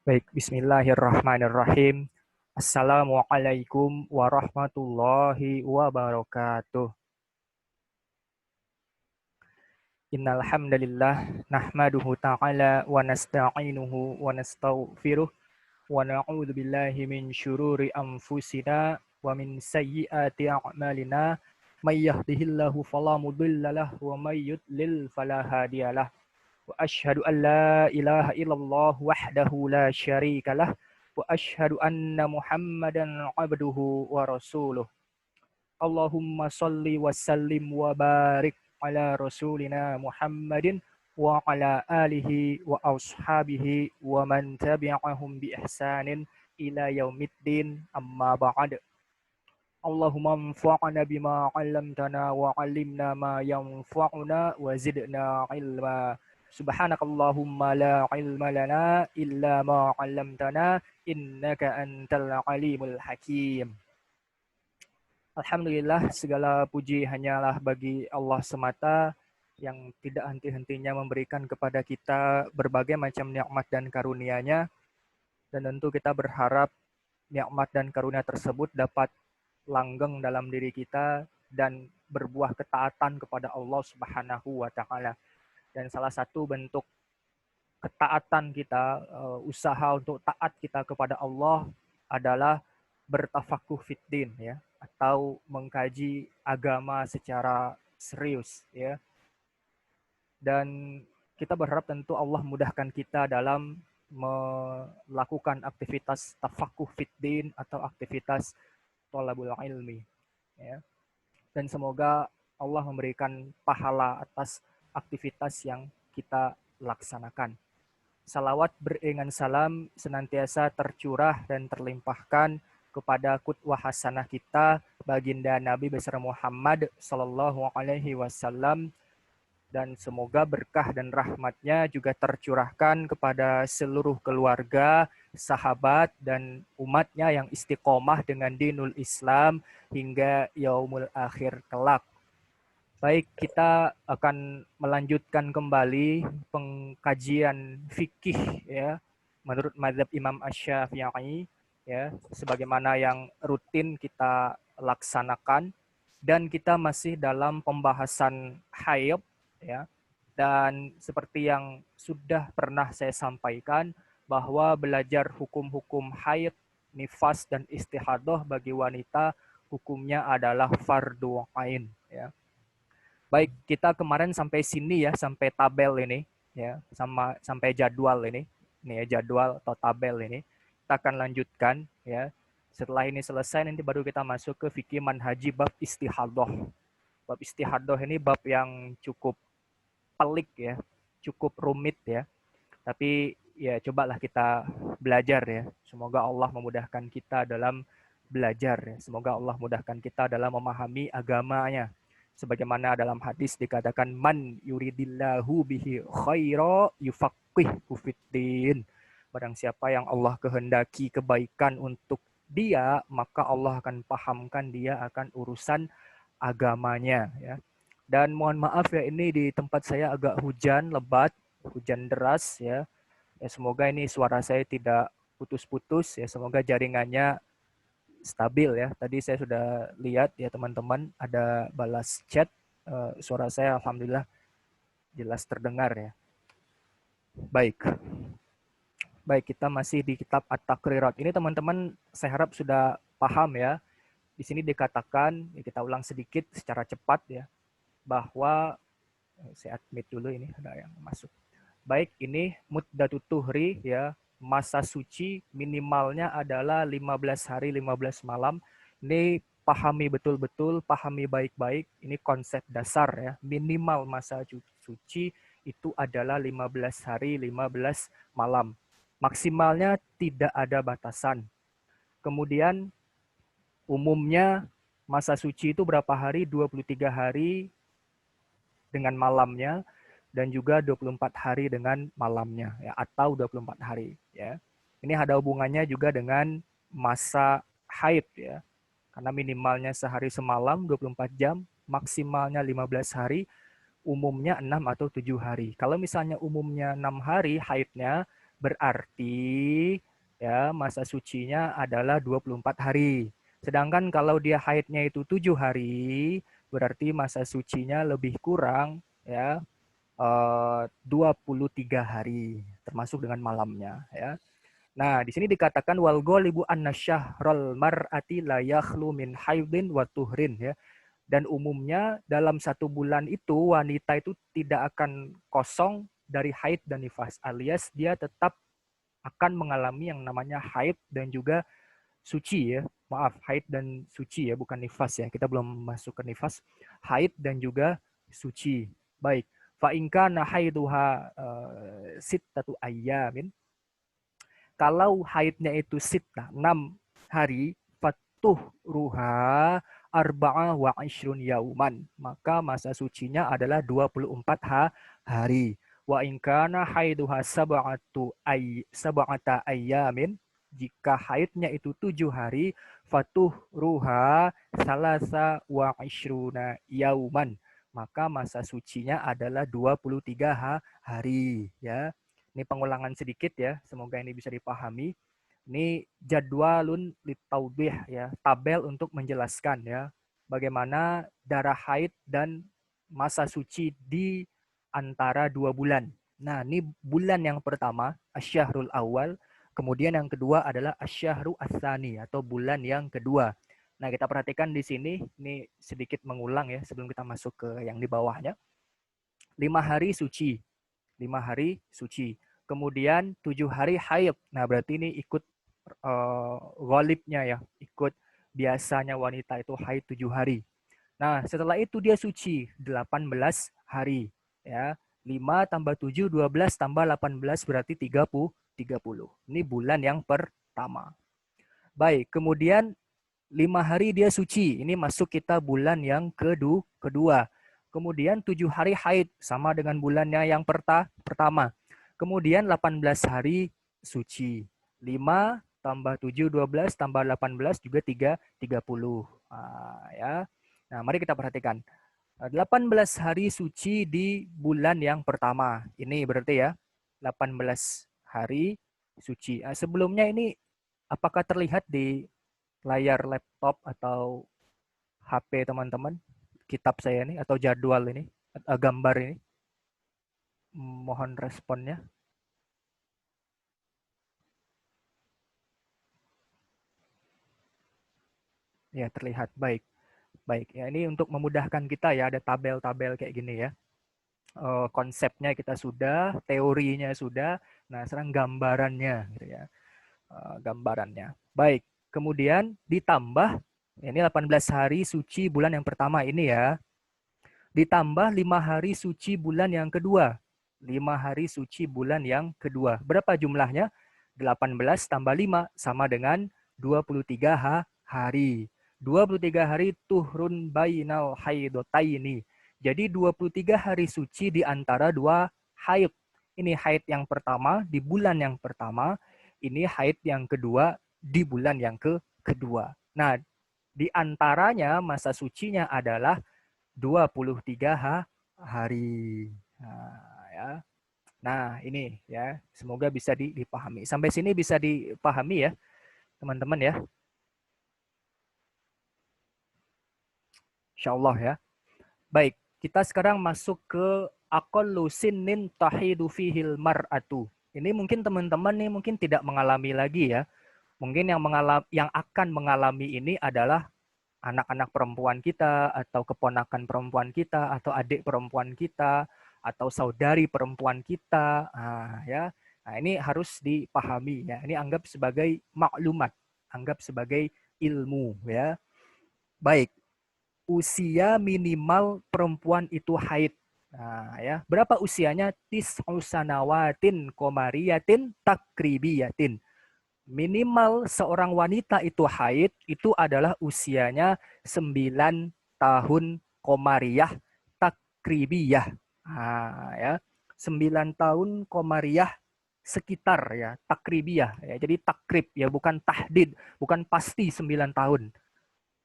Baik, bismillahirrahmanirrahim. Assalamualaikum warahmatullahi wabarakatuh. Innal hamdalillah nahmaduhu ta'ala wa nasta'inuhu wa nastaghfiruh wa na'udzu billahi min syururi anfusina wa min sayyiati a'malina may yahdihillahu fala mudilla lahu wa may yudlil fala hadiyalah. Wa asyhadu an la ilaha illallah wahdahu la syarika lah wa asyhadu anna Muhammadan abduhu wa rasuluh. Allahumma salli wa sallim wa barik ala rasulina Muhammadin wa ala alihi wa ashabihi wa man tabi'ahum bi ihsanin ila yaumiddin amma ba'd. Allahumma anfa'na bima 'allamtana wa 'allimna ma yanfa'una wa zidna ilma. Subhanakallahumma la ilma lana illa ma 'allamtana innaka antal alimul hakim. Alhamdulillah, segala puji hanyalah bagi Allah semata yang tidak henti-hentinya memberikan kepada kita berbagai macam nikmat dan karunia-Nya, dan tentu kita berharap nikmat dan karunia tersebut dapat langgeng dalam diri kita dan berbuah ketaatan kepada Allah Subhanahu wa taala. Dan salah satu bentuk ketaatan kita, usaha untuk taat kita kepada Allah adalah bertafakuh fiddin, ya, atau mengkaji agama secara serius, ya. Dan kita berharap tentu Allah mudahkan kita dalam melakukan aktivitas tafakuh fiddin atau aktivitas thalabul ilmi, ya. Dan semoga Allah memberikan pahala atas aktivitas yang kita laksanakan. Salawat beriringan salam senantiasa tercurah dan terlimpahkan kepada qudwah hasanah kita, baginda Nabi besar Muhammad sallallahu alaihi wasallam, dan semoga berkah dan rahmatnya juga tercurahkan kepada seluruh keluarga, sahabat, dan umatnya yang istiqomah dengan dinul Islam hingga yaumul akhir kelak. Baik, kita akan melanjutkan kembali pengkajian fikih, ya, menurut mazhab Imam Asy-Syafi'i, ya, sebagaimana yang rutin kita laksanakan, dan kita masih dalam pembahasan haid, ya. Dan seperti yang sudah pernah saya sampaikan bahwa belajar hukum-hukum haid, nifas, dan istihadah bagi wanita hukumnya adalah fardu ain, ya. Baik, kita kemarin sampai sini, ya, sampai tabel ini, ya, sampai jadwal ini ya, jadwal atau tabel ini. Kita akan lanjutkan, ya. Setelah ini selesai, nanti baru kita masuk ke fikih manhaji bab istihadah. Bab istihadah ini bab yang cukup pelik, ya, cukup rumit, ya. Tapi ya cobalah kita belajar, ya. Semoga Allah memudahkan kita dalam belajar, ya. Semoga Allah mudahkan kita dalam memahami agamanya. Sebagaimana dalam hadis dikatakan man yuridillahu bihi khaira yufaqihu fiddin. Barang siapa yang Allah kehendaki kebaikan untuk dia, maka Allah akan pahamkan dia akan urusan agamanya, ya. Dan mohon maaf, ya, ini di tempat saya agak hujan lebat, hujan deras, ya. Ya, semoga ini suara saya tidak putus-putus, ya. Semoga jaringannya stabil, ya. Tadi saya sudah lihat, ya, teman-teman ada balas chat, suara saya alhamdulillah jelas terdengar, ya. Baik. Baik, kita masih di kitab At-Taqrirat. Ini teman-teman saya harap sudah paham, ya. Di sini dikatakan, ya, kita ulang sedikit secara cepat, ya, bahwa saya admit dulu, ini ada yang masuk. Baik, ini muddatut tuhri, ya, masa suci minimalnya adalah 15 hari 15 malam. Ini pahami betul-betul, pahami baik-baik. Ini konsep dasar, ya. Minimal masa suci itu adalah 15 hari 15 malam. Maksimalnya tidak ada batasan. Kemudian umumnya masa suci itu berapa hari? 23 hari dengan malamnya, dan juga 24 hari dengan malamnya, ya, atau 24 hari, ya. Ini ada hubungannya juga dengan masa haid, ya. Karena minimalnya sehari semalam 24 jam, maksimalnya 15 hari, umumnya 6 atau 7 hari. Kalau misalnya umumnya 6 hari haidnya Berarti ya masa sucinya adalah 24 hari. Sedangkan kalau dia haidnya itu 7 hari, berarti masa sucinya lebih kurang ya 23 hari termasuk dengan malamnya ya. Nah, di sini dikatakan wal ghalibu anna syahrul mar'ati la yakhlu min haidin wa tuhrin ya. Dan umumnya dalam satu bulan itu wanita itu tidak akan kosong dari haid dan nifas, alias dia tetap akan mengalami yang namanya haid dan juga suci ya. Maaf, haid dan suci ya, bukan nifas ya. Kita belum masuk ke nifas. Haid dan juga suci. Baik. Fa in kana haiduha sittatu ayyamin. Kalau haidnya itu sitna, 6 hari, fatuh ruha arba'ah wa ishrun yauman. Maka masa sucinya adalah 24 hari. Wa in kana haiduha sab'ata ayyamin, jika haidnya itu 7 hari, fatuh ruha salasa wa ishruna yauman. Maka masa sucinya adalah 23 hari. Ya. Ini pengulangan sedikit ya, semoga ini bisa dipahami. Ini jadwalun litaubih ya, tabel untuk menjelaskan ya bagaimana darah haid dan masa suci di antara 2 bulan. Nah, ini bulan yang pertama, asyahrul awal, kemudian yang kedua adalah asyahru asani atau bulan yang kedua. Nah, kita perhatikan di sini, ini sedikit mengulang ya sebelum kita masuk ke yang di bawahnya. 5 hari suci, 5 hari suci. Kemudian 7 hari haid. Nah, berarti ini ikut ghalibnya ya, ikut biasanya wanita itu haid 7 hari. Nah, setelah itu dia suci 18 hari ya. 5 tambah 7 12 tambah 18 berarti 30. Ini bulan yang pertama. Baik, kemudian 5 hari dia suci. Ini masuk kita bulan yang kedua. Kemudian 7 hari haid sama dengan bulannya yang pertama. Kemudian 18 hari suci. 5 tambah 7 12 tambah 18 juga 30. Nah, ya. Nah, mari kita perhatikan. 18 hari suci di bulan yang pertama. Ini berarti ya 18 hari suci. Sebelumnya ini apakah terlihat di layar laptop atau HP teman-teman, kitab saya ini atau jadwal ini, gambar ini? Mohon responnya. Ya, terlihat. Baik. Baik. Ya, ini untuk memudahkan kita ya, ada tabel-tabel kayak gini ya. Konsepnya kita sudah, teorinya sudah. Nah, sekarang gambarannya gitu ya. Gambarannya. Baik. Kemudian ditambah ini 18 hari suci bulan yang pertama ini ya. Ditambah 5 hari suci bulan yang kedua. 5 hari suci bulan yang kedua. Berapa jumlahnya? 18 tambah 5 sama dengan 23 hari. 23 hari tuhrun bainal haidotaini. Jadi 23 hari suci di antara 2 haid. Ini haid yang pertama di bulan yang pertama. Ini haid yang kedua di bulan yang kedua. Nah, di antaranya masa sucinya adalah 23 hari. Nah, ya. Nah, ini ya, semoga bisa dipahami. Sampai sini bisa dipahami ya, teman-teman ya. Insya Allah ya. Baik, kita sekarang masuk ke aqallu sinnin tahidu fihil mar'atu. Ini mungkin teman-teman nih mungkin tidak mengalami lagi ya. Mungkin yang akan mengalami ini adalah anak-anak perempuan kita, atau keponakan perempuan kita, atau adik perempuan kita, atau saudari perempuan kita. Nah, ya. Nah, ini harus dipahami ya. Ini anggap sebagai maklumat, anggap sebagai ilmu ya. Baik. Usia minimal perempuan itu haid. Nah, ya. Berapa usianya? Tis'u sanawatin komariyatin takribiyatin. Minimal seorang wanita itu haid itu adalah usianya 9 tahun komariah takribiyah. Nah, ya. 9 tahun komariah sekitar ya, takribiyah ya. Jadi takrib ya, bukan tahdid, bukan pasti 9 tahun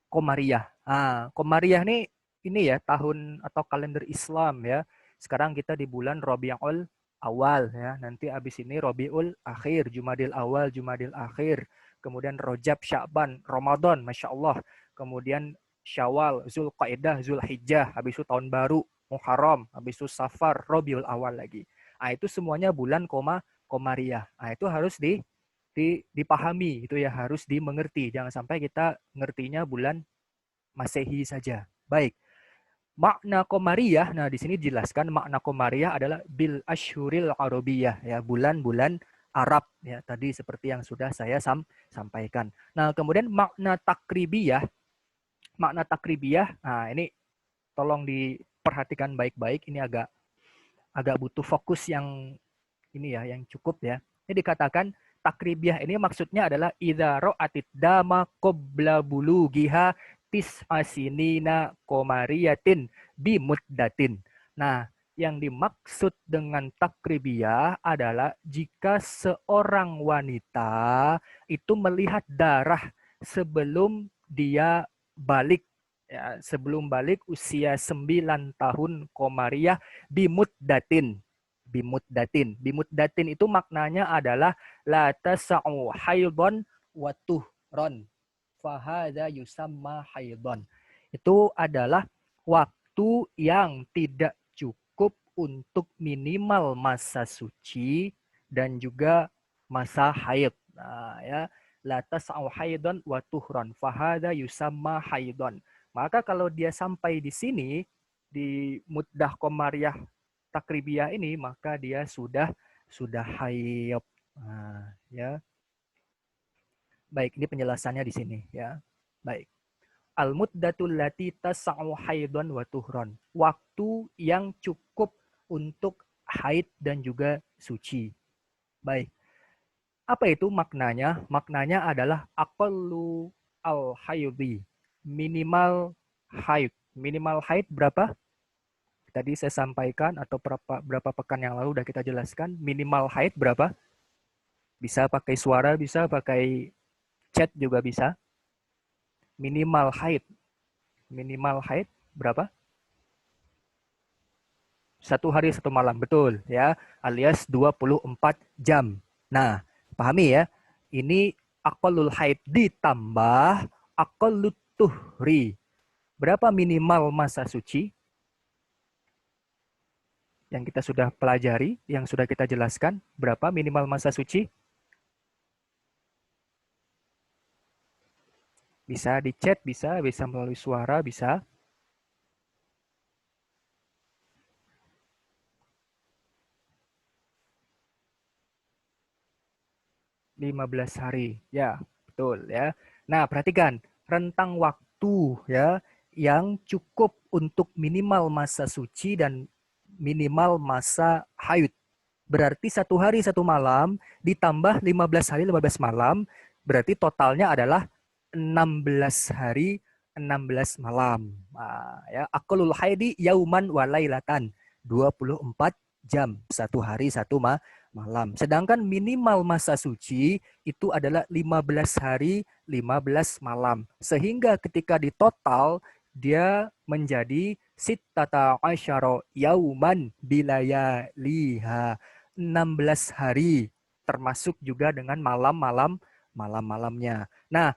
komariah. Ah, komariah ini ya tahun atau kalender Islam ya. Sekarang kita di bulan Rabiul awal ya. Nanti habis ini Rabiul Akhir, Jumadil Awal, Jumadil Akhir. Kemudian Rajab, Sya'ban, Ramadan, Masya Allah. Kemudian Syawal, Zulqaidah, Zulhijjah, habis itu tahun baru, Muharram, habis itu Safar, Rabiul Awal lagi. Nah, itu semuanya bulan komariah. Nah, itu harus dipahami, itu ya harus dimengerti. Jangan sampai kita ngertinya bulan Masehi saja. Baik. Makna Komariah, nah di sini dijelaskan makna Komariah adalah bil ashuril arabiyah, ya bulan-bulan Arab, ya tadi seperti yang sudah saya sampaikan. Nah kemudian makna takribiyah, nah ini tolong diperhatikan baik-baik, ini agak butuh fokus yang ini ya, yang cukup ya. Ini dikatakan takribiyah ini maksudnya adalah idza ra'atid dama qabla bulughiha tis'asinina komariyatin bimuddatin. Nah, yang dimaksud dengan takribiyah adalah jika seorang wanita itu melihat darah sebelum dia balik, ya, sebelum balik usia 9 tahun komariah bimuddatin. Bimuddatin itu maknanya adalah la tasa'u haidon wa tuhron. Fahadha yusamma haidon. Itu adalah waktu yang tidak cukup untuk minimal masa suci dan juga masa haid. Nah, ya, la tas'au haidon wa tuhron. Fahadha yusamma haidon. Maka kalau dia sampai di sini di muddah komariah takribiyah ini, maka dia sudah haid. Nah, ya. Baik, ini penjelasannya di sini ya. Baik. Al-muddatul lati tas'u haidon wa tuhron. Waktu yang cukup untuk haid dan juga suci. Baik. Apa itu maknanya? Maknanya adalah aqallu al-haidhi. Minimal haid. Minimal haid berapa? Tadi saya sampaikan atau berapa pekan yang lalu sudah kita jelaskan. Minimal haid berapa? Bisa pakai suara, bisa pakai chat juga bisa. Minimal haid. Minimal haid berapa? 1 hari 1 malam, betul ya, alias 24 jam. Nah, pahami ya, ini aqallul haid ditambah aqallut tuhri. Berapa minimal masa suci? Yang kita sudah pelajari, yang sudah kita jelaskan, berapa minimal masa suci? Bisa di chat, bisa melalui suara, bisa. 15 hari. Ya, betul ya. Nah, perhatikan rentang waktu ya yang cukup untuk minimal masa suci dan minimal masa haid. Berarti 1 hari 1 malam ditambah 15 hari 15 malam, berarti totalnya adalah 16 hari 16 malam. Nah, ya, aqallul haidi yauman wa lailatan. 24 jam, 1 hari 1 malam. Sedangkan minimal masa suci itu adalah 15 hari 15 malam. Sehingga ketika ditotal dia menjadi sittata asyara yauman bilayaliha. 16 hari termasuk juga dengan malam-malamnya. Nah,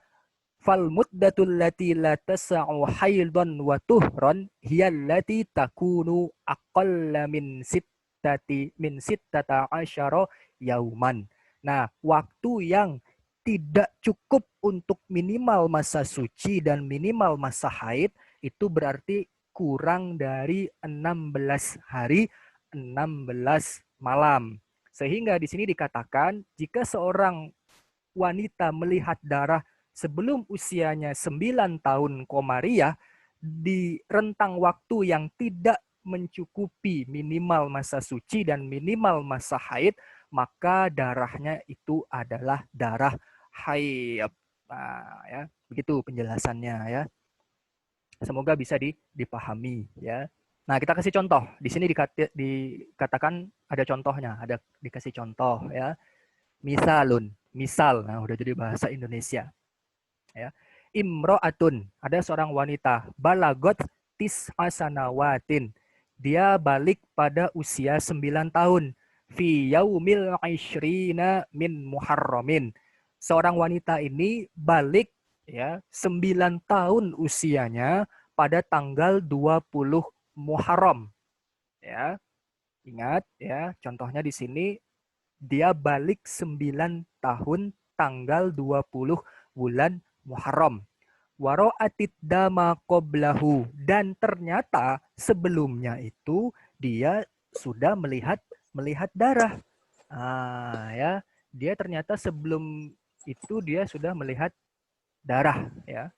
fal muddatul lati la tas'u haidon wa tuhron hiya allati takunu aqalla min sittata asyara yauman. Nah, waktu yang tidak cukup untuk minimal masa suci dan minimal masa haid itu berarti kurang dari 16 hari 16 malam. Sehingga di sini dikatakan jika seorang wanita melihat darah sebelum usianya 9 tahun komariah di rentang waktu yang tidak mencukupi minimal masa suci dan minimal masa haid, maka darahnya itu adalah darah haid. Nah, ya, begitu penjelasannya ya. Semoga bisa dipahami ya. Nah, kita kasih contoh. Di sini dikatakan ada contohnya, ada dikasih contoh ya. Misal, nah udah jadi bahasa Indonesia. Ya. Imro'atun, ada seorang wanita, balagot tis'asanawatin. Dia balik pada usia 9 tahun. fi yaumil 'ishrina min Muharramin. Seorang wanita ini balik ya 9 tahun usianya pada tanggal 20 Muharram ya. Ingat ya, contohnya di sini dia balik 9 tahun tanggal 20 bulan Muharram. Wara'atid dama qoblahu. Dan ternyata sebelumnya itu dia sudah melihat darah. Ya, dia ternyata sebelum itu dia sudah melihat darah ya.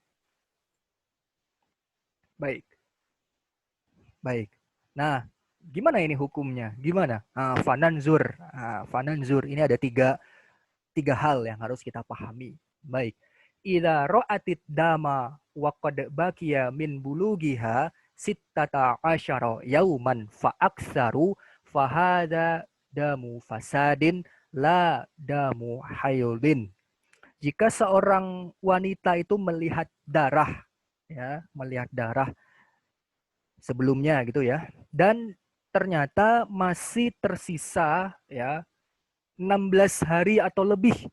Baik. Baik. Nah, gimana ini hukumnya? Gimana? Fananzur. Fananzur ini ada tiga hal yang harus kita pahami. Baik. Idza ra'atid dama wa qad baqiya min bulughiha sittata asyara yauman fa aktsaru fa hadza damu fasadin la damu haydin. Jika seorang wanita itu melihat darah ya, melihat darah sebelumnya gitu ya, dan ternyata masih tersisa ya 16 hari atau lebih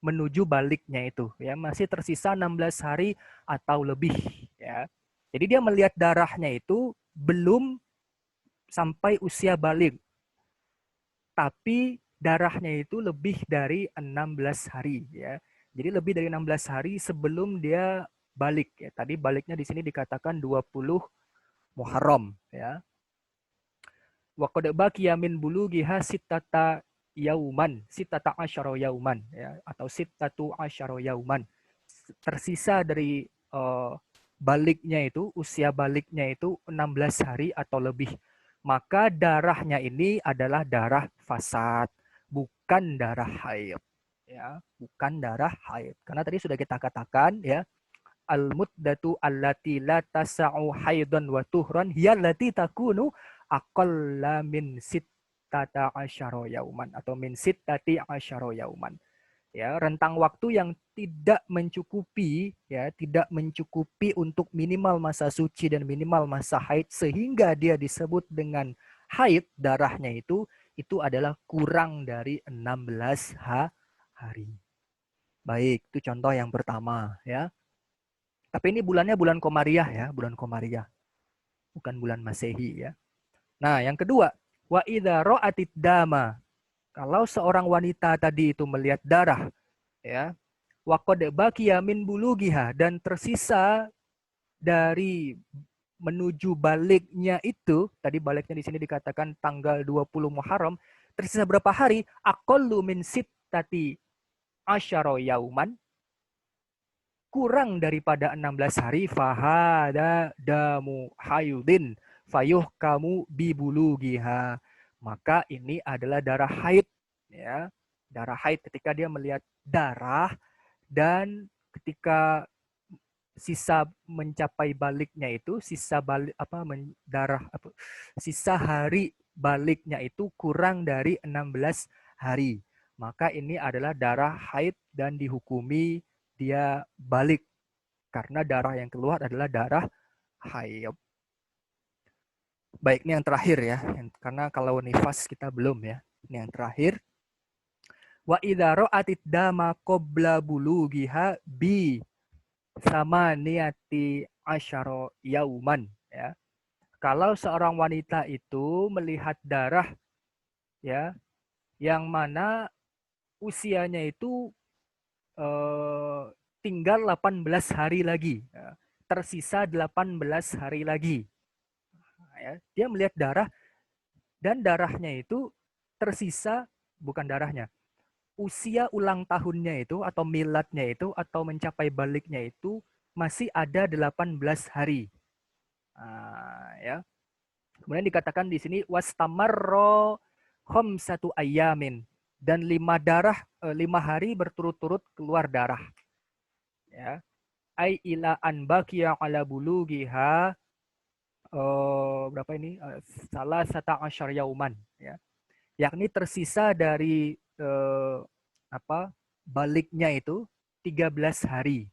menuju baliknya itu ya, masih tersisa 16 hari atau lebih ya. Jadi dia melihat darahnya itu belum sampai usia balik, tapi darahnya itu lebih dari 16 hari ya. Jadi lebih dari 16 hari sebelum dia balik ya. Tadi baliknya di sini dikatakan 20 Muharram ya. Wa qad baqiya min bulughiha sittata yauman, sittata asyara yauman ya, atau sittatu asyara yauman. Tersisa dari baliknya itu, usia baliknya itu 16 hari atau lebih. Maka darahnya ini adalah darah fasad, bukan darah haid. Ya, bukan darah haid. Karena tadi sudah kita katakan ya, al-muddatu allati la tasa'u haidan wa tuhran hiya allati takunu aqalla min sittata asyara yauman atau min sittati asyara yauman. Ya, rentang waktu yang tidak mencukupi ya, tidak mencukupi untuk minimal masa suci dan minimal masa haid sehingga dia disebut dengan haid, darahnya itu adalah kurang dari 16 hari. Baik, itu contoh yang pertama ya. Tapi ini bulannya bulan Komariah ya, bulan Komariah. Bukan bulan Masehi ya. Nah, yang kedua, wa idza ra'atid dama. Kalau seorang wanita tadi itu melihat darah ya, wa qad baqiya min bulughiha, dan tersisa dari menuju baliknya itu, tadi baliknya di sini dikatakan tanggal 20 Muharram, tersisa berapa hari? Aqallu min sittati asyara yauman, kurang daripada 16 hari, fahada damu haydin fayuh kamu bibulugiha, maka ini adalah darah haid ya, darah haid ketika dia melihat darah dan ketika sisa mencapai baliknya itu, sisa balik darah sisa hari baliknya itu kurang dari 16 hari, maka ini adalah darah haid dan dihukumi dia balik karena darah yang keluar adalah darah haid. Baik, ini yang terakhir ya, karena kalau nifas kita belum ya. Ini yang terakhir. Wa idza ra'atid dama qabla bulughiha bi sama niati asyara yauman ya. Kalau seorang wanita itu melihat darah ya, yang mana usianya itu tinggal 18 hari lagi, ya, tersisa 18 hari lagi. Ya, dia melihat darah dan darahnya itu tersisa, bukan darahnya, usia ulang tahunnya itu atau miladnya itu atau mencapai baliknya itu masih ada 18 hari. Ya. Kemudian dikatakan di sini wastamarro khamsatu ayamin, dan 5 hari berturut-turut keluar darah. Ya. Ai ila an baqiya ala bulughiha berapa ini? Salah sata asyar yauman ya. Yakni tersisa dari baliknya itu 13 hari.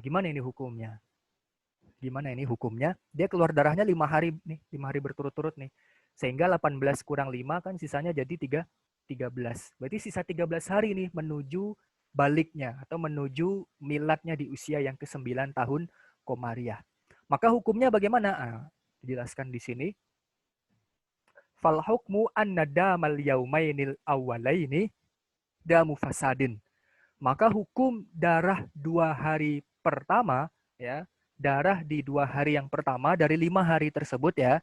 Gimana ini hukumnya? Gimana ini hukumnya? Dia keluar darahnya 5 hari nih, 5 hari berturut-turut nih. Sehingga 18 kurang 5 kan sisanya jadi 13. Berarti sisa 13 hari nih menuju baliknya atau menuju miladnya di usia yang ke-9 tahun Komariah. Maka hukumnya bagaimana? Dijelaskan di sini. Fal hukmu anna damal yaumainil awwalaini damu fasadin. Maka hukum darah 2 hari pertama, ya, darah di 2 hari yang pertama dari 5 hari tersebut, ya,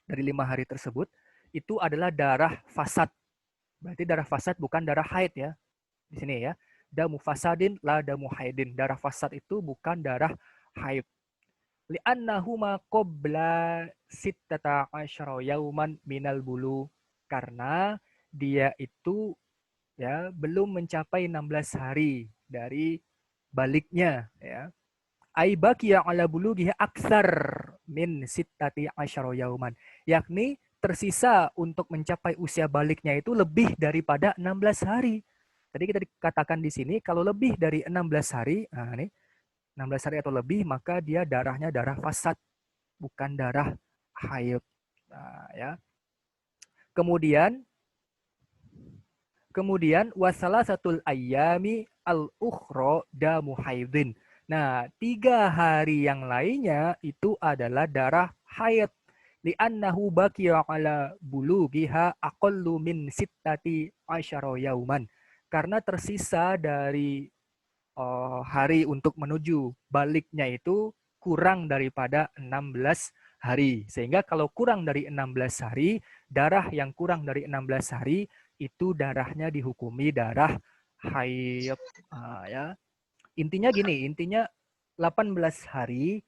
dari 5 hari tersebut itu adalah darah fasad. Berarti darah fasad bukan darah haid, ya. Di sini, ya. Damu fasadin la damu haidin. Darah fasad itu bukan darah haid. Li'annahuma qabla sittata asyara yauman minal bulu. Karena dia itu, ya, belum mencapai 16 hari dari baliknya, ya. Ai baqiya ala bulughihi aksar min sittati asyara yauman. Yakni tersisa untuk mencapai usia baliknya itu lebih daripada 16 hari. Tadi kita dikatakan di sini kalau lebih dari 16 hari, nah ini 16 hari atau lebih, maka dia darahnya darah fasad, bukan darah haid. Nah, ya. Kemudian wasalah satul ayami al-ukhro damu haidin. Nah, 3 hari yang lainnya itu adalah darah haid. Li'annahu baqiya ala bulughiha aqallu min sittati asyara yauman. Karena tersisa dari hari untuk menuju baliknya itu kurang daripada 16 hari. Sehingga kalau kurang dari 16 hari, darah yang kurang dari 16 hari itu darahnya dihukumi darah haid. Ya. Intinya gini, intinya 18 hari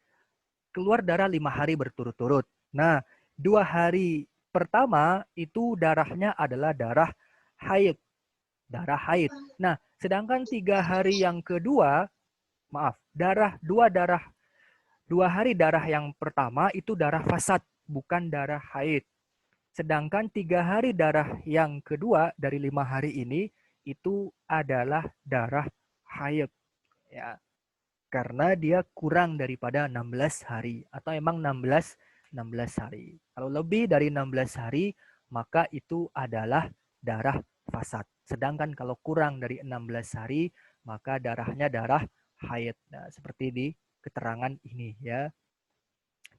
keluar darah 5 hari berturut-turut. Nah, 2 hari pertama itu darahnya adalah darah haid. Darah haid. Nah, sedangkan 3 hari yang kedua, maaf, dua hari darah yang pertama itu darah fasad, bukan darah haid. Sedangkan 3 hari darah yang kedua dari 5 hari ini itu adalah darah haid. Ya, karena dia kurang daripada 16 hari atau emang 16 hari. Kalau lebih dari 16 hari maka itu adalah darah fasad. Sedangkan kalau kurang dari 16 hari maka darahnya darah haid. Nah, seperti di keterangan ini, ya.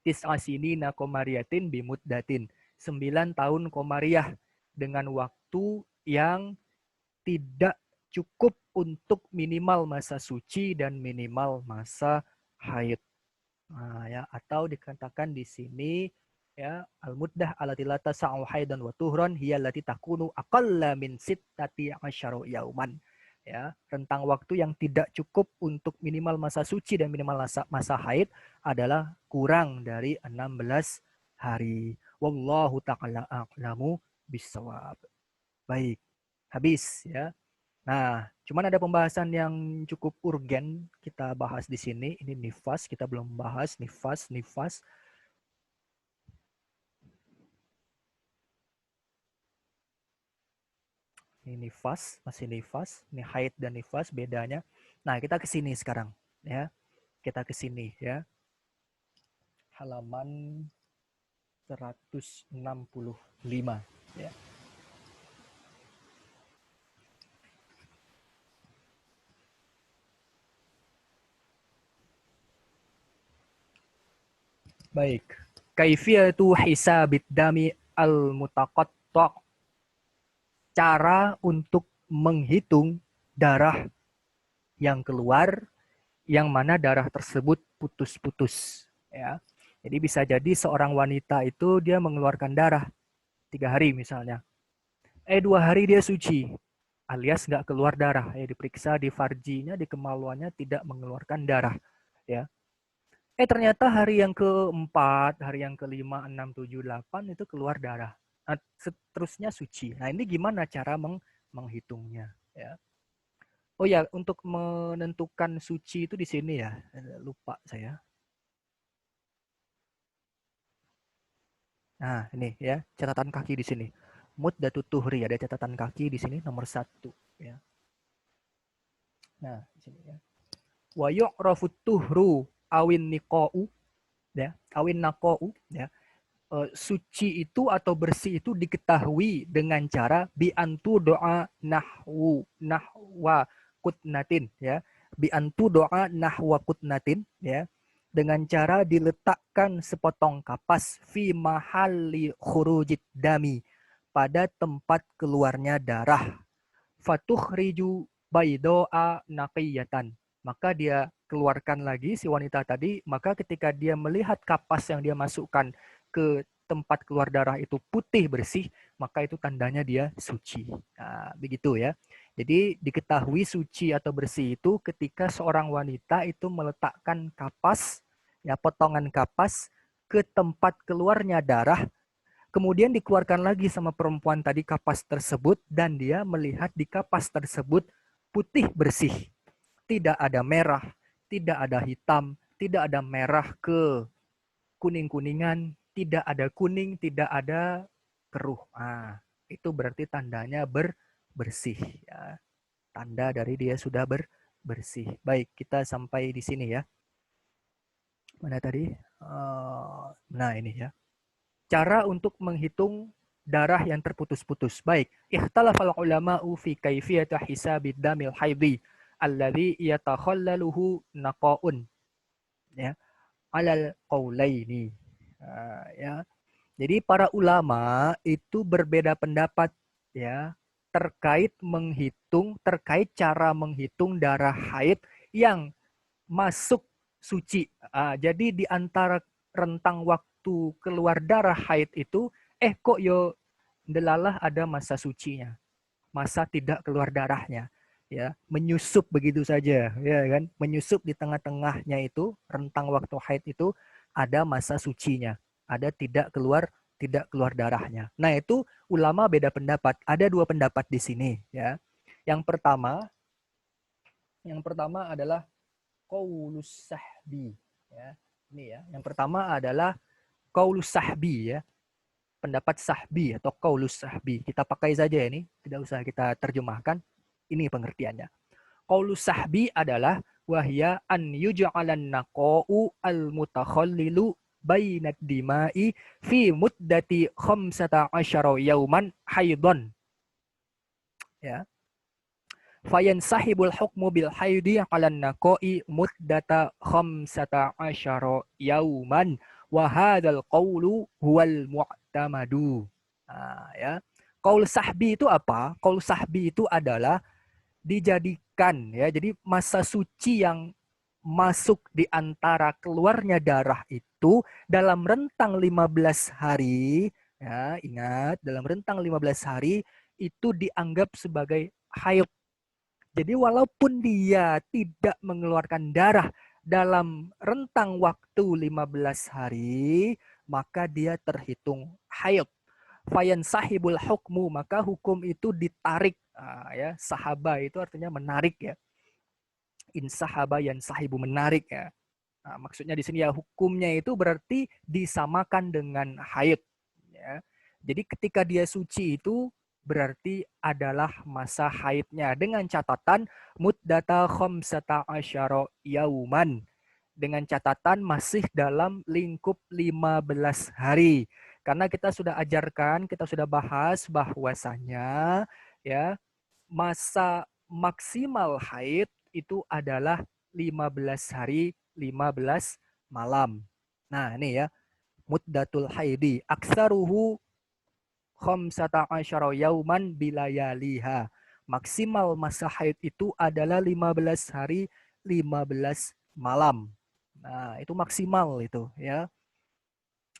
Tis'asinina komariyatin bimuddatin. 9 tahun komariah dengan waktu yang tidak cukup untuk minimal masa suci dan minimal masa haid. Nah, ya, atau dikatakan di sini, ya, al-muddah allati la tasa'u haidan wa tuhran hiya allati takunu aqalla min sittati asyara yauman. Ya, rentang waktu yang tidak cukup untuk minimal masa suci dan minimal masa haid adalah kurang dari 16 hari. Wallahu ta'ala a'lamu bissawab. Baik, habis, ya. Nah, cuman ada pembahasan yang cukup urgen kita bahas di sini. Ini nifas, kita belum bahas nifas. Ini nifas, masih nifas. Ini haid dan nifas bedanya. Nah, kita ke sini sekarang, ya. Kita ke sini, ya. Halaman 165, ya. Baik. Kaifiyatu hisabid dami al-mutaqatta'. Cara untuk menghitung darah yang keluar, yang mana darah tersebut putus-putus, ya. Jadi bisa jadi seorang wanita itu dia mengeluarkan darah 3 hari misalnya. 2 hari dia suci, alias nggak keluar darah. Ya, diperiksa di farjinya, di kemaluannya tidak mengeluarkan darah. Ya. Ternyata hari yang keempat, hari yang kelima, 6, 7, 8 itu keluar darah. Nah, seterusnya suci. Nah, ini gimana cara menghitungnya? Ya. Oh ya, untuk menentukan suci itu di sini, ya. Lupa saya. Nah, ini, ya, catatan kaki di sini. Muddatut tuhri, ada catatan kaki di sini nomor 1, ya. Nah, di sini, ya. Wa yu'rafut tuhru awin niqa'u, ya, awin naqa'u, ya. suci itu atau bersih itu diketahui dengan cara biantu doa nahwa kutnatin ya, biantu doa nahwa kutnatin ya, dengan cara diletakkan sepotong kapas fi mahalli khurujid dami, pada tempat keluarnya darah, fatukhriju baidoa naqiyatan, maka dia keluarkan lagi si wanita tadi, maka ketika dia melihat kapas yang dia masukkan ke tempat keluar darah itu putih bersih, maka itu tandanya dia suci. Nah, begitu ya. Jadi diketahui suci atau bersih itu ketika seorang wanita itu meletakkan kapas, ya potongan kapas ke tempat keluarnya darah, kemudian dikeluarkan lagi sama perempuan tadi kapas tersebut, dan dia melihat di kapas tersebut putih bersih. Tidak ada merah, tidak ada hitam, tidak ada merah ke kuning-kuningan, tidak ada kuning, tidak ada keruh. Nah, itu berarti tandanya bersih. Ya. Tanda dari dia sudah bersih. Baik, kita sampai di sini ya. Mana tadi? Nah, ini ya. Cara untuk menghitung darah yang terputus-putus. Baik, ikhtalafal ulama'u fi kaifiyati hisabid damil haidhi alladhi yatakhallaluhu naqa'un. Ya, alal qaulaini. Ya. Jadi para ulama itu berbeda pendapat ya terkait cara menghitung darah haid yang masuk suci. Jadi di antara rentang waktu keluar darah haid itu, kok yo delalah ada masa sucinya, masa tidak keluar darahnya, ya menyusup begitu saja, ya kan, menyusup di tengah-tengahnya itu rentang waktu haid itu ada masa sucinya, ada tidak keluar darahnya. Nah itu ulama beda pendapat, ada dua pendapat di sini ya. Yang pertama adalah qaulus sahbi ya. Ini ya. Yang pertama adalah qaulus sahbi ya. Pendapat sahbi atau qaulus sahbi. Kita pakai saja ini, tidak usah kita terjemahkan. Ini pengertiannya. Qaulus sahbi adalah wahya an yuj'alan naqa'u al-mutakhallilu bainad dima'i fi muddati 15 yauman haidon. Ya. Fayansahibul hukmu bil haidi 'alan naqa'i muddata 15 yauman wa hadzal qawlu huwal mu'tamadu. Ya. Qaul sahbi itu apa? Qaul sahbi itu adalah dijadikan ya. Jadi masa suci yang masuk di antara keluarnya darah itu dalam rentang 15 hari, ya, ingat dalam rentang 15 hari itu dianggap sebagai haid. Jadi walaupun dia tidak mengeluarkan darah dalam rentang waktu 15 hari, maka dia terhitung haid. Fayan sahibul hukmu, maka hukum itu ditarik. Ya, sahaba itu artinya menarik ya. Insahaba yan sahibu, menarik ya. Maksudnya di sini ya hukumnya itu berarti disamakan dengan haid. Ya. Jadi ketika dia suci itu berarti adalah masa haidnya dengan catatan muddata khamsata asyara yauman, dengan catatan masih dalam lingkup 15 hari. Karena kita sudah ajarkan, kita sudah bahas bahwasanya ya masa maksimal haid itu adalah 15 hari 15 malam. Nah, ini ya muddatul haidi aksaruhu khamsata asyara yauman bilayaliha. Maksimal masa haid itu adalah 15 hari 15 malam. Nah, itu maksimal itu ya.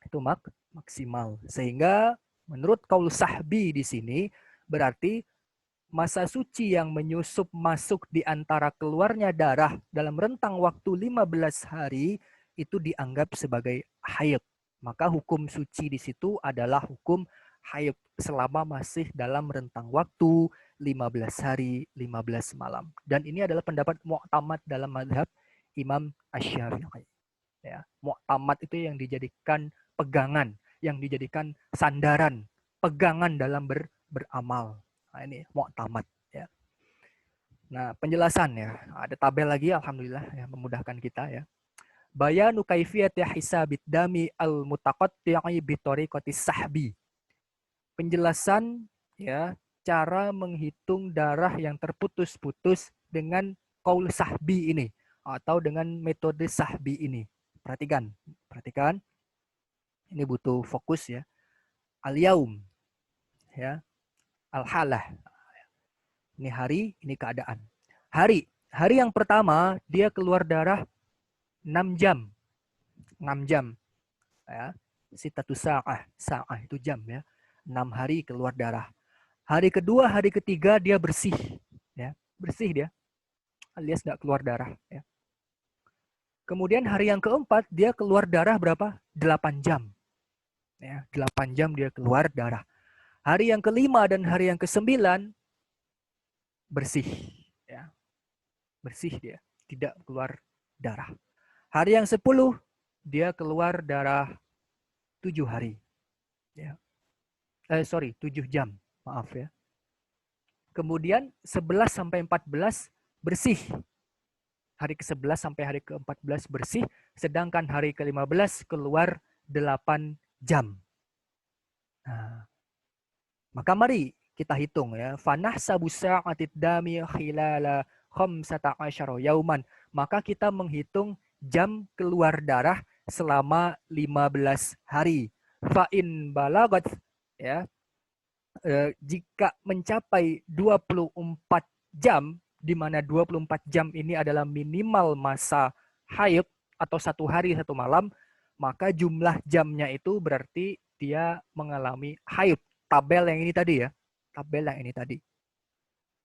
Itu maksimal. Sehingga menurut qaul sahbi di sini berarti masa suci yang menyusup masuk di antara keluarnya darah dalam rentang waktu 15 hari itu dianggap sebagai haid. Maka hukum suci di situ adalah hukum haid selama masih dalam rentang waktu 15 hari, 15 malam. Dan ini adalah pendapat mu'tamad dalam mazhab Imam Asy-Syafi'i. Ya, mu'tamad itu yang dijadikan pegangan, yang dijadikan sandaran, pegangan dalam beramal. Nah, ini mu'tamad ya. Nah, penjelasan ya. Ada tabel lagi alhamdulillah ya, memudahkan kita ya. Bayanu kaifiyati hisabid dami al-mutaqatti'i bi tariqatis sahbi. Penjelasan ya cara menghitung darah yang terputus-putus dengan qaul sahbi ini atau dengan metode sahbi ini. Perhatikan, perhatikan. Ini butuh fokus ya. Al-yaum ya, al-halah. Ini hari, ini keadaan. Hari yang pertama dia keluar darah 6 jam. 6 jam. Ya. Sitatus sa'ah itu jam ya. 6 hari keluar darah. Hari kedua, hari ketiga dia bersih ya. Bersih dia. Alias nggak keluar darah ya. Kemudian hari yang keempat dia keluar darah berapa? 8 jam. Ya, 8 jam dia keluar darah. Hari yang kelima dan hari yang kesembilan bersih ya. Bersih dia, tidak keluar darah. Hari yang 10 dia keluar darah 7 hari. Ya. 7 jam, maaf ya. Kemudian 11 sampai 14 bersih. Hari ke-11 sampai hari ke-14 bersih, sedangkan hari ke-15 keluar 8 jam. Nah, maka mari kita hitung ya. Fanah sabusa atid dami khilala khamsata asyara yauman. Maka kita menghitung jam keluar darah selama 15 hari. Fa'in balagat ya. Jika mencapai 24 jam, di mana 24 jam ini adalah minimal masa haid atau 1 hari 1 malam, maka jumlah jamnya itu berarti dia mengalami haid. Tabel yang ini tadi ya. Tabel yang ini tadi.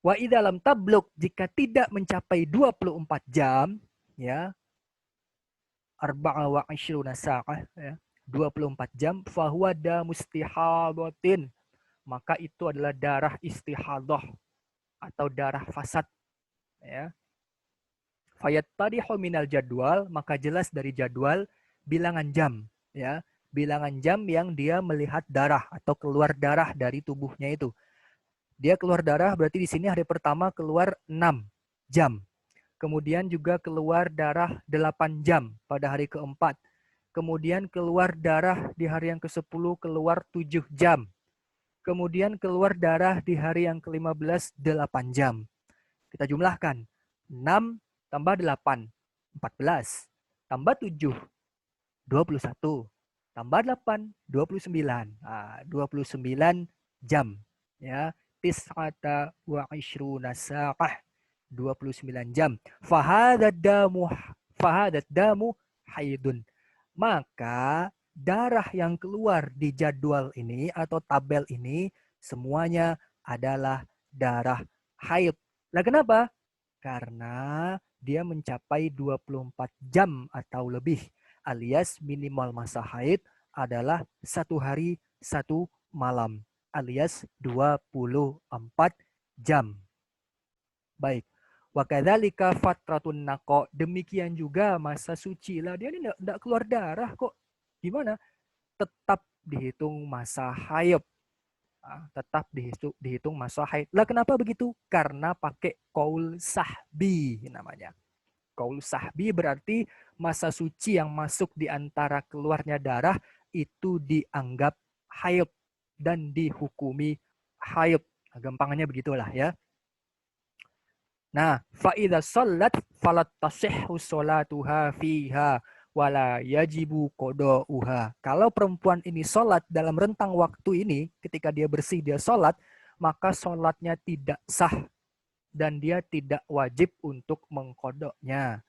Wa idza lam tablugh, jika tidak mencapai 24 jam ya, 24 sa'ah ya, 24 jam, fahuwa damustihadatin, maka itu adalah darah istihadah atau darah fasad ya. Fayattadihu minal jadwal, maka jelas dari jadwal bilangan jam ya, bilangan jam yang dia melihat darah atau keluar darah dari tubuhnya itu. Dia keluar darah berarti di sini hari pertama keluar 6 jam. Kemudian juga keluar darah 8 jam pada hari keempat. Kemudian keluar darah di hari yang ke-10 keluar 7 jam. Kemudian keluar darah di hari yang ke-15 8 jam. Kita jumlahkan. 6 tambah 8, 14. Tambah 7, 21. Tambah 8, 29. Nah, 29 jam. Ya, tis'ata wa ishruna sa'ah. 29 jam. Fahadat damu haidun. Maka darah yang keluar di jadwal ini atau tabel ini semuanya adalah darah haid. Lah kenapa? Karena dia mencapai 24 jam atau lebih, alias minimal masa haid adalah 1 hari 1 malam, alias 24 jam. Baik. Wa kadzalika fatratun naqa, demikian juga masa suci. Lah dia ini enggak keluar darah kok. Gimana? Tetap dihitung masa haid. Tetap dihitung masa haid. Lah kenapa begitu? Karena pakai qaul sahbi namanya. Qaul sahbi berarti masa suci yang masuk di antara keluarnya darah itu dianggap haid dan dihukumi haid. Gampangannya begitulah ya. Nah, fa'idha salat falat tasihhu salatuha fiha wala yajibu qada'uha. Kalau perempuan ini salat dalam rentang waktu ini, ketika dia bersih dia salat, maka salatnya tidak sah dan dia tidak wajib untuk mengqadanya.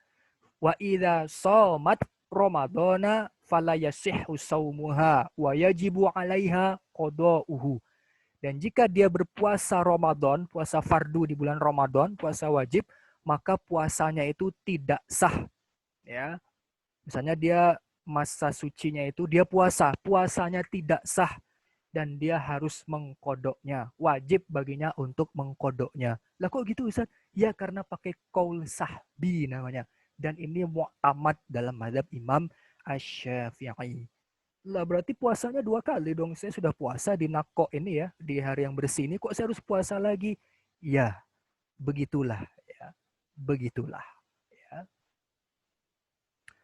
Wa idza shamat ramadhana fala yasihhu shaumuha wa yajibu 'alaiha qada'uhu. Dan jika dia berpuasa Ramadan, puasa fardu di bulan Ramadan, puasa wajib, maka puasanya itu tidak sah. Ya, misalnya dia masa sucinya itu dia puasa, puasanya tidak sah dan dia harus mengkodoknya. Wajib baginya untuk mengkodoknya. Lah kok gitu Ustaz? Ya karena pakai qaul sahbi namanya. Dan ini mu'tamad dalam mazhab Imam Asy-Syafi'i. Lah berarti puasanya 2 kali dong. Saya sudah puasa di nako ini ya, di hari yang bersih ini, kok saya harus puasa lagi? Ya, begitulah ya. Begitulah ya.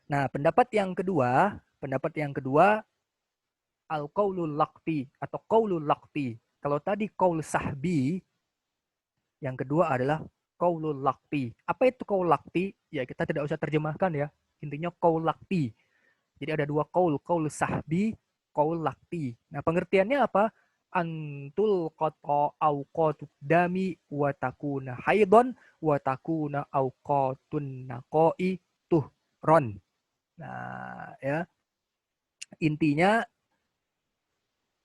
Nah, pendapat yang kedua al-qaulul laqti atau qaulul laqti. Kalau tadi qaul sahbi, yang kedua adalah qaulul laqti. Apa itu qaul laqti? Ya, kita tidak usah terjemahkan ya. Intinya qaul laqti. Jadi ada dua qaul sahbi, qaul laqti. Nah, pengertiannya apa? Antul qata awqatud dami wa takuna haidon wa takuna awqatun naqai tuhron. Nah, ya. Intinya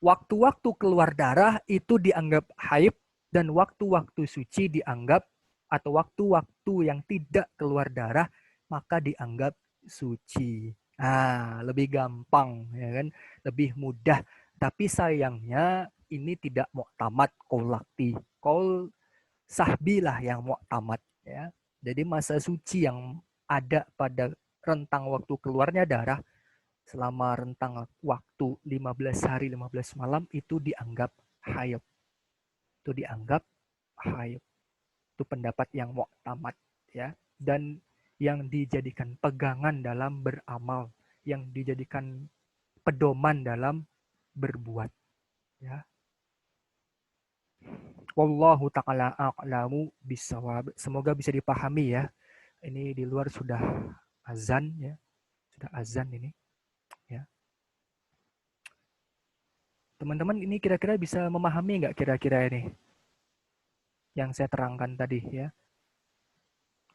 waktu-waktu keluar darah itu dianggap haid dan waktu-waktu suci dianggap atau waktu-waktu yang tidak keluar darah maka dianggap suci. Ah, lebih gampang ya kan, lebih mudah. Tapi sayangnya ini tidak muktamad qaul laqti. Qaul sahbi lah yang muktamad ya. Jadi masa suci yang ada pada rentang waktu keluarnya darah selama rentang waktu 15 hari 15 malam itu dianggap haid. Itu dianggap haid. Itu pendapat yang muktamad ya, dan yang dijadikan pegangan dalam beramal, yang dijadikan pedoman dalam berbuat ya. Wallahu ta'ala a'lamu bisawab. Semoga bisa dipahami ya. Ini di luar sudah azan ya. Sudah azan ini ya. Teman-teman ini kira-kira bisa memahami nggak kira-kira ini yang saya terangkan tadi ya.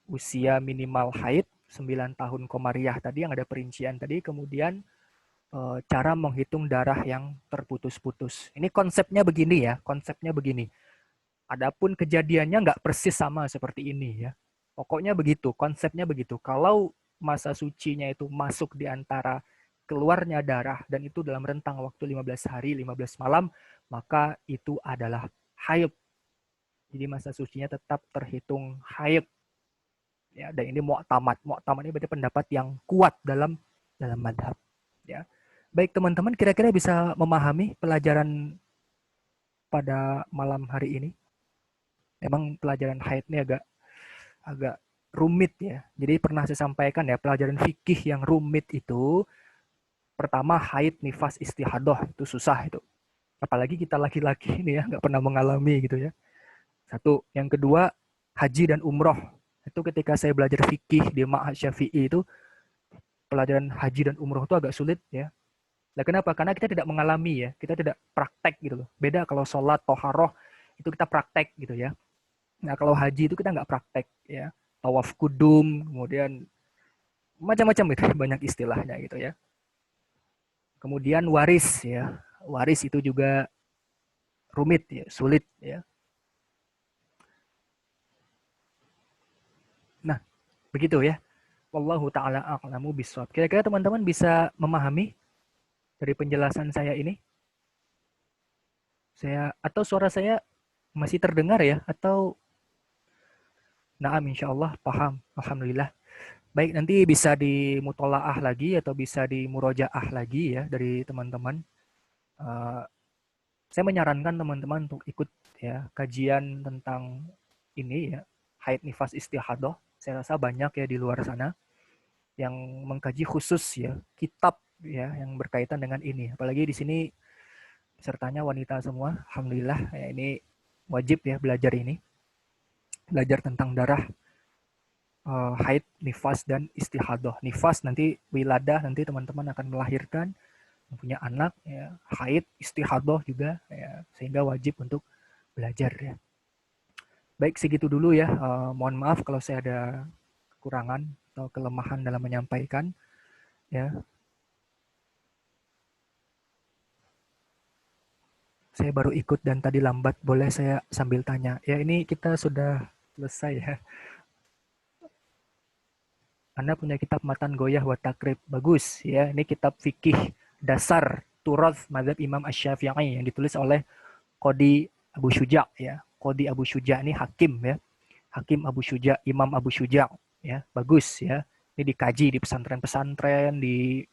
Usia minimal haid 9 tahun komariah tadi yang ada perincian tadi, kemudian cara menghitung darah yang terputus-putus. Ini konsepnya begini ya, konsepnya begini. Adapun kejadiannya nggak persis sama seperti ini ya. Pokoknya begitu, konsepnya begitu. Kalau masa sucinya itu masuk di antara keluarnya darah dan itu dalam rentang waktu 15 hari, 15 malam, maka itu adalah haid. Jadi masa sucinya tetap terhitung haid. Ya, dan ini mu'tamad. Mu'tamad ini berarti pendapat yang kuat dalam madhab. Ya. Baik teman-teman, kira-kira bisa memahami pelajaran pada malam hari ini? Memang pelajaran haid ini agak rumit ya. Jadi pernah saya sampaikan ya, pelajaran fikih yang rumit itu pertama haid, nifas, istihadah itu susah itu. Apalagi kita laki-laki ini ya nggak pernah mengalami gitu ya. Satu, yang kedua haji dan umroh. Itu ketika saya belajar fikih di Ma'had Syafi'i itu pelajaran haji dan umroh itu agak sulit ya. Nah, kenapa? Karena kita tidak mengalami ya, kita tidak praktek gitu loh. Beda kalau sholat, toharoh itu kita praktek gitu ya. Nah, kalau haji itu kita nggak praktek ya. Tawaf kudum, kemudian macam-macam itu banyak istilahnya gitu ya. Kemudian waris ya. Waris itu juga rumit ya, sulit ya. Nah, begitu ya. Wallahu taala a'lamu bishawab. Kira-kira teman-teman bisa memahami dari penjelasan saya ini? Atau suara saya masih terdengar ya atau naam insyaallah paham. Alhamdulillah. Baik, nanti bisa dimutolaah lagi atau bisa dimurojaah lagi ya dari teman-teman. Saya menyarankan teman-teman untuk ikut ya kajian tentang ini ya, haid nifas istihadah. Saya rasa banyak ya di luar sana yang mengkaji khusus ya kitab ya yang berkaitan dengan ini. Apalagi di sini pesertanya wanita semua. Alhamdulillah ya, ini wajib ya belajar ini. Belajar tentang darah haid, nifas dan istihadah. Nifas nanti wiladah, nanti teman-teman akan melahirkan, punya anak ya, haid, istihadah juga ya, sehingga wajib untuk belajar ya. Baik, segitu dulu ya. Mohon maaf kalau saya ada kekurangan atau kelemahan dalam menyampaikan ya. Saya baru ikut dan tadi lambat, boleh saya sambil tanya. Ya, ini kita sudah selesai ya. Anda punya kitab Matan Goyah wa Takrib. Bagus ya. Ini kitab fikih dasar Turath Mazhab Imam Asy-Syafi'i yang ditulis oleh Qadi Abu Syuja ya. Qadi Abu Syuja ini hakim ya. Hakim Abu Syuja, Imam Abu Syuja ya. Bagus ya. Ini dikaji di pesantren-pesantren, di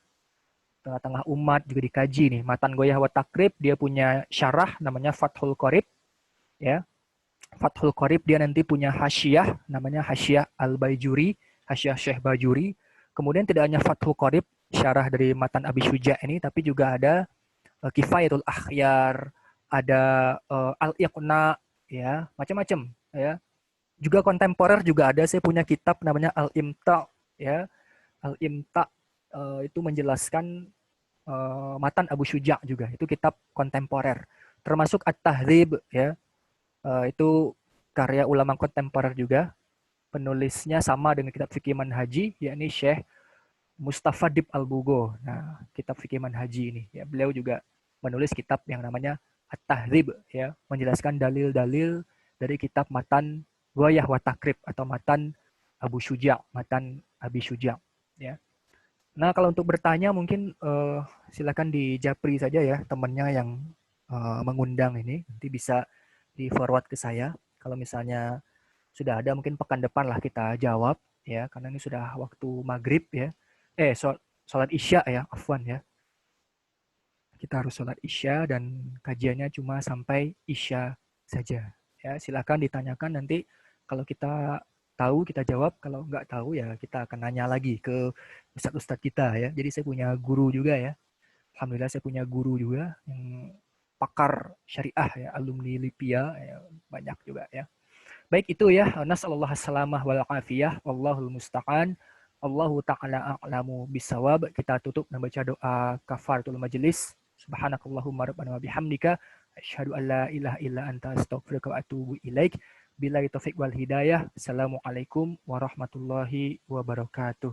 tengah-tengah umat juga dikaji nih. Matan Goyah wa Takrib dia punya syarah namanya Fathul Qorib ya. Fathul Qorib dia nanti punya hasyiah namanya Hasyiah Al-Baijuri, Hasyiah Syekh Bajuri. Kemudian tidak hanya Fathul Qorib, syarah dari Matan Abi Syuja ini, tapi juga ada Kifayatul Akhyar, ada Al-Iqna, ya, macam-macam, ya. Juga kontemporer juga ada, saya punya kitab namanya Al-Imta, ya. Al-Imta itu menjelaskan Matan Abu Syuja juga, itu kitab kontemporer. Termasuk At-Tahdzib, ya. Itu karya ulama kontemporer juga. Penulisnya sama dengan kitab fikih manhaji, yakni Syekh Mustafa Dib Al-Bugo. Nah, kitab fikih manhaji ini, ya, beliau juga menulis kitab yang namanya At-Tahdzib, ya, menjelaskan dalil-dalil dari kitab Matan Wayah wa Takrib atau Matan Abu Syuja, Matan Abi Syuja, ya. Nah, kalau untuk bertanya mungkin silakan di Japri saja ya, temannya yang mengundang ini, nanti bisa di forward ke saya. Kalau misalnya sudah ada mungkin pekan depan lah kita jawab, ya, karena ini sudah waktu maghrib, ya. Sholat isya, ya, afwan, ya. Kita harus sholat isya dan kajiannya cuma sampai isya saja. Ya, silakan ditanyakan nanti, kalau kita tahu kita jawab, kalau nggak tahu ya kita akan nanya lagi ke ustadz-ustadz kita, ya. Jadi saya punya guru juga, ya. Alhamdulillah saya punya guru juga yang pakar syariah, ya, alumni LIPIA, ya, banyak juga, ya. Baik, itu ya. Nasallallahu salamah wal afiyah. Wallahul musta'an. Allahu ta'ala a'lamu bisawab. Kita tutup dengan baca doa kafaratul majelis. Subhanakallahumma rabbana wa bihamdika asyhadu an la ilaha illa anta astaghfiruka wa atubu ilaik. Billahi taufik wal hidayah. Assalamualaikum warahmatullahi wabarakatuh.